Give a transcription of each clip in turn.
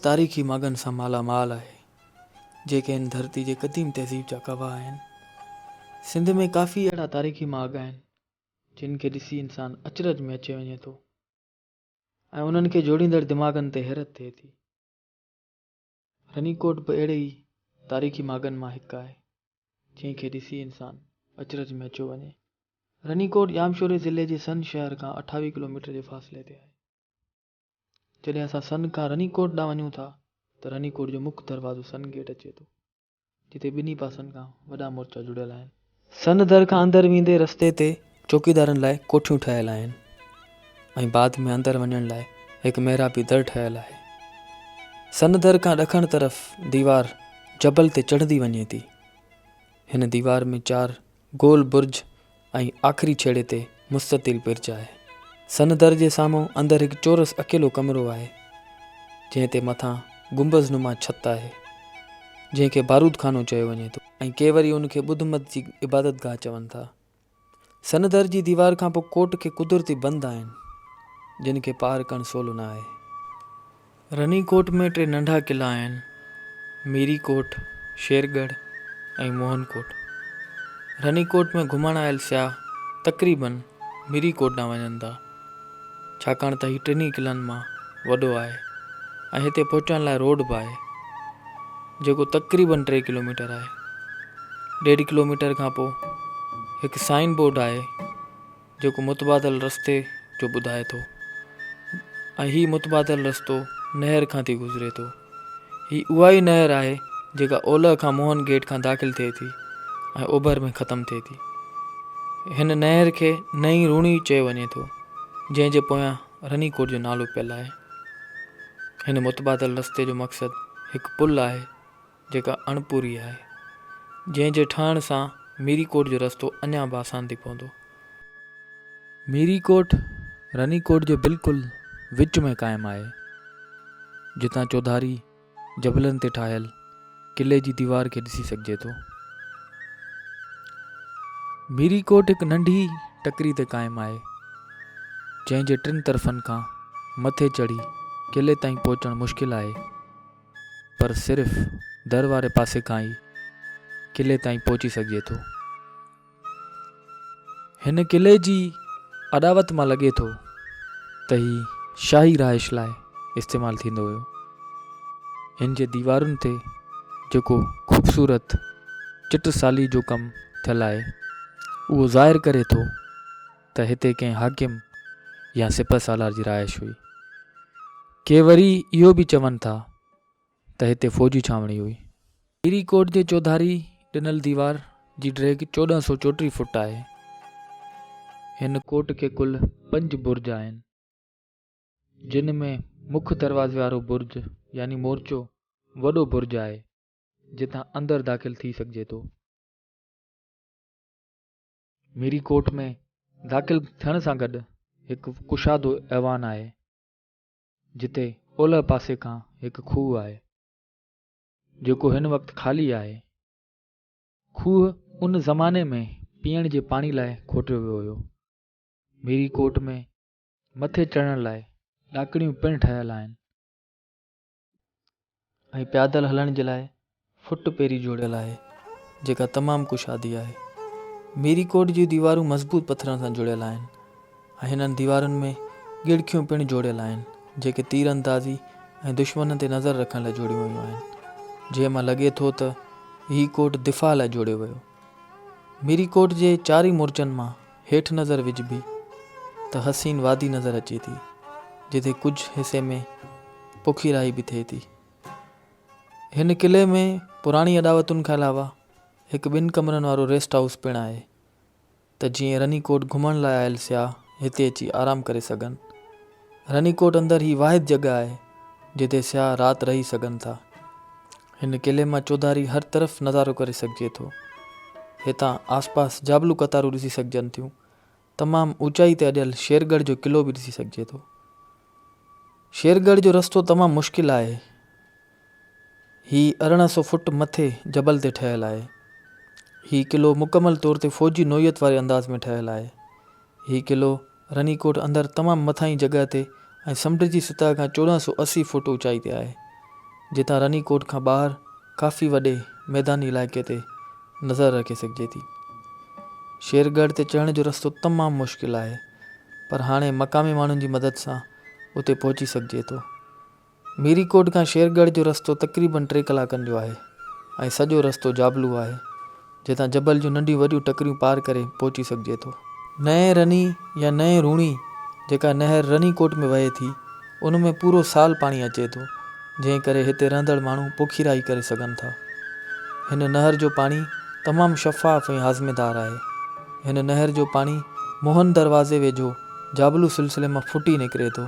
तारीख़ी मागनि सां मालामाल आहे, जेके हिन धरती जे क़दीम तहज़ीब जा गवाह आहिनि। सिंध में काफ़ी अहिड़ा तारीख़ी माग आहिनि जिन खे ॾिसी इंसान अचरज में अची वञे थो ऐं उन्हनि खे जोड़ींदड़ दिमाग़नि ते हैरत थिए थी। रनीकोट बि अहिड़े ई तारीख़ी मागनि मां हिकु आहे जंहिंखे ॾिसी इंसान अचरज में अचो वञे। रनीकोट जामशोरे ज़िले जे सन शहर खां 28 किलोमीटर जे फ़ासिले ते आहे। जॾहिं असां सन खां रनीकोट ॾांहुं वञूं था त रनीकोट जो मुख्य दरवाज़ो सन गेट अचे थो, जिते ॿिन्ही पासनि खां वॾा मोर्चा जुड़ियल आहिनि। सन दर खां अंदरि वेंदे रस्ते ते चौकीदारनि लाइ कोठियूं ठहियल आहिनि ऐं बाद में अंदरि वञण लाइ हिकु महिराबी दर ठहियल आहे। सन दर खां ॾखण तरफ़ दीवार जबल ते चढ़ंदी वञे थी। हिन दीवार में 4 गोल बुर्ज ऐं आख़िरी छेड़े ते मुस्ततिल बिर्ज आहे। सन दर जे साम्हूं अंदरि हिकु चौरस अकेलो कमरो आहे, जंहिं ते मथां गुंबज़ नुमा छत आहे, जंहिंखे बारूद खानो चयो वञे थो ऐं के वरी उनखे ॿुध मत जी इबादत गाह चवनि था। सन दर जी दीवार खां पोइ कोट खे कुदरती बंद आहिनि, जिन खे पार करणु सवलो न आहे। रनीकोट में 3 नंढा क़िला आहिनि, मीरीकोट, शेरगढ़ ऐं मोहनकोट। रनीकोट में घुमण आयल सियाह तक़रीबन मीरीकोट ॾांहुं वञनि था, छाकाणि त हीउ 3 क़िलनि मां वॾो आहे ऐं हिते पहुचण लाइ रोड बि आहे, जेको तक़रीबन 3 किलोमीटर आहे। 1.5 किलोमीटर खां पोइ हिकु साइन बोर्ड आहे जेको मुतबादल रस्ते जो ॿुधाए थो ऐं हीउ मुतबादल रस्तो नहर खां थी गुज़रे थो। हीअ उहा ई नहर आहे जेका ओलह खां मोहन गेट खां दाख़िल थिए थी ऐं ओभर में ख़तमु थिए थी। हिन नहर खे नई रूणी चयो वञे थो, जंहिंजे पोयां रनीकोट जो नालो पियल आहे। हिन मुतबादल रस्ते जो मक़सदु हिकु पुल आहे जेका अणपूरी आहे, जंहिंजे ठहण सां मीरीकोट जो रस्तो अञा बि आसान थी पवंदो। मीरीकोट रनीकोट जे बिल्कुलु विच में क़ाइमु आहे, जितां चौधारी जबलनि ते ठाहियल किले जी दीवार खे ॾिसी सघिजे थो। मीरीकोट हिकु नंढी टकरी ते क़ाइमु आहे, जंहिंजे 3 तरफ़नि खां मथे चढ़ी किले ताईं पहुचणु मुश्किल आहे, पर सिर्फ़ु दर वारे पासे खां ई किले ताईं पहुची सघिजे थो। हिन किले जी अॾावत मां लॻे थो त हीउ शाही रहाइश लाइ इस्तेमालु थींदो हुयो। हिन जे दीवारुनि ते जेको ख़ूबसूरत चिटसाली जो कमु थियल आहे, उहो ज़ाहिर करे थो त हिते कंहिं हाकिम या सिपह सालार जी रहाइश हुई। के वरी इहो बि चवनि था त हिते फ़ौजी छावणी हुई। मीरीकोट जे चौधारी ॾिनल दीवार जी ड्रैग 1434 फुट आहे। हिन कोट खे कुल 5 बुर्ज आहिनि, जिन में मुख्य दरवाज़े वारो बुर्ज यानी मोर्चो वॾो बुर्ज आहे, जितां अंदरि दाख़िल थी सघिजे थो। मीरीकोट में दाख़िल थियण सां गॾु हिकु कुशादो ऐवान आहे, जिते ओलह पासे खां हिकु खूह आहे, जेको हिन वक़्तु ख़ाली आहे। खूह उन ज़माने में पीअण जे पाणी लाइ खोटियो वियो हुयो। मीरीकोट में मथे चढ़ण लाइ ॾाकणियूं पिणु ठहियल आहिनि ऐं पैदल हलण जे लाइ फुटपेरी जोड़ियल आहे, जेका तमामु कुशादी आहे। मीरीकोट जी दीवारूं मज़बूत पथरनि सां जुड़ियल आहिनि ऐं हिननि दीवारुनि में गिड़खियूं पिणु जोड़ियल आहिनि, जेके तीर अंदाज़ी ऐं दुश्मन ते नज़र रखण लाइ जोड़ियूं वयूं आहिनि, जंहिं मां लॻे थो त हीउ कोट दिफ़ा लाइ जोड़ियो वियो। मीरीकोट जे 4 मोर्चनि मां हेठि नज़र विझबी त हसीन वादी नज़र अचे थी, जिते कुझु हिसे में पोखीराई बि थिए थी। हिन किले में पुराणी अॾावतुनि खां अलावा हिकु 2 कमरनि वारो रेस्ट हाउस पिणु आहे, त जीअं रनीकोट घुमण लाइ आयल सियाह हिते अची आराम करे सघनि। रनीकोट अंदरि ही वाहिद जॻह आहे जिते सियाह राति रही सघनि था। हिन किले मां चौधारी हर तरफ़ नज़ारो करे सघिजे थो। हितां आसपास जाबलू कतारूं ॾिसी सघिजनि थियूं। तमामु ऊचाई ते अॾियल शेरगढ़ जो क़िलो बि ॾिसी सघिजे थो। शेरगढ़ जो रस्तो तमामु मुश्किल आहे। हीउ 1800 फुट मथे जबल ते ठहियल आहे। हीउ क़िलो मुकमल तौर ते फ़ौजी नोयत वारे अंदाज़ में ठहियल आहे। हीउ क़िलो रनीकोट अंदरि तमामु मथां जी जॻह ते ऐं समुंड जी सतह खां 1480 फुट ऊचाई ते आहे। जितां रनीकोट खां ॿाहिरि काफ़ी वॾे मैदानी इलाइक़े ते नज़र रखे सघिजे थी। शेरगढ़ ते चढ़ण जो रस्तो तमामु मुश्किल आहे, पर हाणे मक़ामी माण्हुनि जी मदद सां उते पहुची सघिजे थो। मीरीकोट खां शेरगढ़ जो रस्तो तक़रीबन 3 कलाकनि जो आहे ऐं सॼो रस्तो जाबलू आहे, जितां जबल जूं नंढियूं वॾियूं टकरियूं पार करे पहुची सघिजे थो। नए रनी या नए रूणी जेका नहर रनीकोट में वहे थी, उन में पूरो साल पाणी अचे थो, जंहिं करे हिते रहंदड़ माण्हू पोखीराई करे सघनि था। हिन नहर जो पाणी तमामु शफ़ाफ़ ऐं हाज़मेदार आहे। हिन नहर जो पाणी मोहन दरवाज़े वेझो जाबलू सिलसिले मां फुटी निकिरे थो।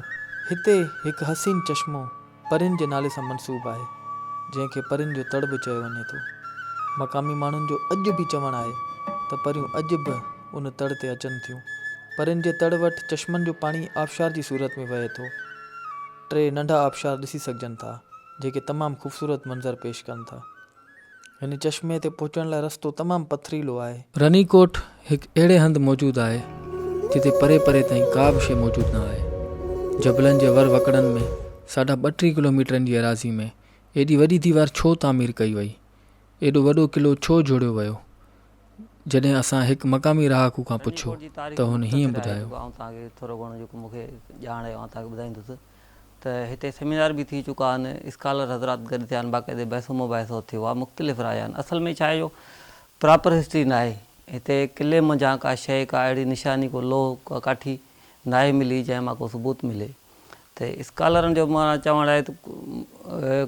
हिते हिकु हसीन चश्मो परिन जे नाले सां मनसूब आहे, जंहिंखे परिन जो तड़ बि चयो वञे थो। मक़ामी माण्हुनि जो अॼु बि चवणु आहे त परियूं अॼु बि उन तड़ ते अचनि थियूं। परिन जे तड़ वटि चश्मनि जो पाणी आबशार जी सूरत में वहे थो। 3 नंढा आबशार ॾिसी सघिजनि था, जेके तमामु ख़ूबसूरत मंज़र पेश कनि था। हिन चश्मे ते पहुचण लाइ रस्तो तमामु पथरीलो आहे। रनीकोट हिकु अहिड़े हंधि मौजूदु आहे जिते परे परे ताईं का बि शइ मौजूदु न आहे। जबलनि जे वर वकड़नि में 2.5 किलोमीटरनि जी एराज़ी में एॾी वॾी दीवार छो तामीर कई वई, एॾो वॾो क़िलो छो जोड़ियो वियो? जॾहिं असां हिकु मक़ामी रहाकू खां पुछियो त हुन हीअं ॿुधायो। तव्हांखे थोरो घणो जेको मूंखे ॼाण आहे तव्हांखे ॿुधाईंदुसि त हिते सेमिनार बि थी चुका आहिनि, स्कॉलर हज़रात गॾु थिया आहिनि, बाक़ाइदे बहसो मुबाहिसो थियो आहे, मुख़्तलिफ़ राय आहिनि। असल में छा आहे, जो प्रॉपर हिस्ट्री न आहे हिते। क़िले मंझां का शइ, का अहिड़ी निशानी, को लोह, का काठी नाहे मिली जंहिं मां को सबूत मिले। त स्कॉलरनि जो माना चवणु आहे त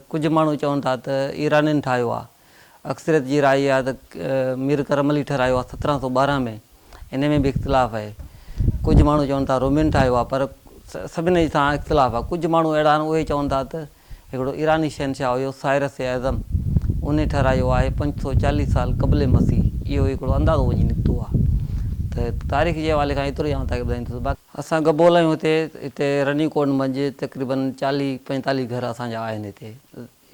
कुझु माण्हू चवनि था त ईरानियुनि ठाहियो आहे। अक्सरियत जी राय आहे त मीर करम अली ठाहिरायो आहे 1712 में। इन में बि इख़्तिलाफ़ आहे। कुझु माण्हू चवनि था रोमियुनि ठाहियो आहे, पर सभिनी सां इख़्तिलाफ़ आहे। कुझु माण्हू अहिड़ा आहिनि, उहे चवनि था त हिकिड़ो ईरानी शहनशाह हुयो साइरस आज़म, उन ठाहिरायो आहे 540 साल क़ब्ल मसीह। इहो हिकिड़ो अंदाज़ो वञी निकितो आहे। त तारीख़ जे हवाले खां एतिरो ई तव्हांखे ॿुधाईंदुसि। बाक़ी असां गबोल आहियूं हिते रनीकोट मंझि तक़रीबन 40-45 घर असांजा आहिनि हिते।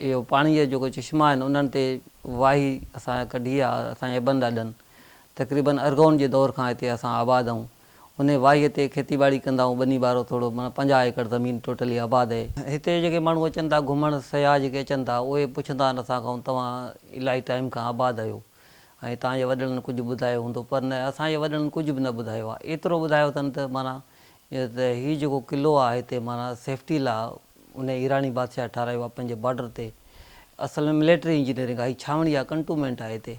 इहो पाणीअ जो जेको चश्मा आहिनि, उन्हनि ते वाही असां कढी आहे असांजे बंद ॾाढनि। तक़रीबन अरगौन जे दौर खां हिते असां आबाद आहियूं। उन वाहीअ ते खेती ॿाड़ी कंदा आहियूं। ॿनी बारो थोरो माना 50 एकड़ ज़मीन टोटली आबाद आहे। हिते जेके माण्हू अचनि था घुमण, सयाह जेके अचनि था, उहे पुछंदा आहिनि असां खां तव्हां इलाही टाइम खां आबाद आहियो ऐं तव्हांजे वॾनि कुझु ॿुधायो हूंदो, पर न, असांजे वॾनि कुझु बि न ॿुधायो आहे। एतिरो ॿुधायो अथनि त माना त हीउ जेको क़िलो आहे हिते माना सेफ्टी लाइ उन ईरानी बादशाह ठारायो आहे पंहिंजे बॉर्डर ते। असल में मिलिट्री इंजीनियरिंग आहे, हीअ छावणी आहे, कंटोनमेंट आहे हिते।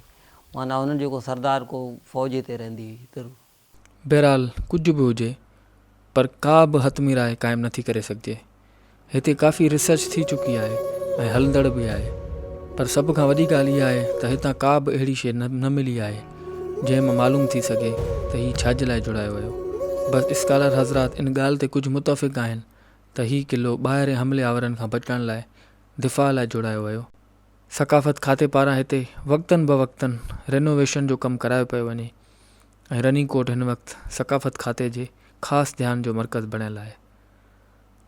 माना हुननि जेको सरदार को फ़ौज ते रहंदी हुई। बहरहाल कुझु बि हुजे, पर का बि हतमी राय क़ाइमु नथी करे सघिजे। हिते काफ़ी रिसर्च थी चुकी आहे ऐं हलंदड़ बि आहे, पर सभ खां वॾी ॻाल्हि इहा आहे त हितां का बि अहिड़ी शइ न मिली आहे जंहिं मां मालूम थी सघे त हीउ छाजे लाइ जुड़ायो वियो। बसि स्कॉलर हज़रात इन ॻाल्हि ते कुझु मुतफ़िक़ आहिनि त हीउ क़िलो ॿाहिरि हमले आवरनि खां बचण लाइ दिफ़ा लाइ जुड़ायो वियो। सक़ाफ़त खाते पारां हिते वक़्तनि ब वक़्तनि रेनोवेशन जो कमु करायो पियो वञे ऐं रनीकोट हिन वक़्तु सक़ाफ़त खाते जे ख़ासि ध्यान जो मर्कज़ बणियल आहे।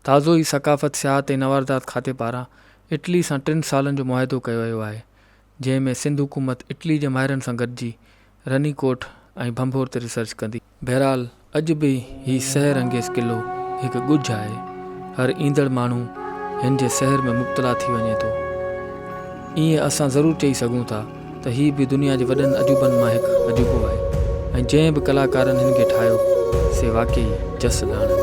ताज़ो ई सक़ाफ़त सियाहत ऐं नवारदात खाते पारां इटली सां 3 सालनि जो मुआहिदो कयो वियो आहे, जंहिं में सिंध हुकूमत इटली जे माहिरनि सां गॾिजी रनीकोट ऐं भंभोर ते रिसर्च कंदी। बहरहाल अॼु बि हीउ सहर अंगेज़ क़िलो हिकु ॻुझ आहे। हर ईंदड़ माण्हू हिन जे सहर में मुब्तला थी वञे थो। ईअं असां ज़रूरु चई सघूं था त हीउ बि दुनिया जे वॾनि अजूबनि मां हिकु अजूबो आहे ऐं जंहिं बि कलाकारनि हिन खे ठाहियो से वाक़ई जस ॼाण।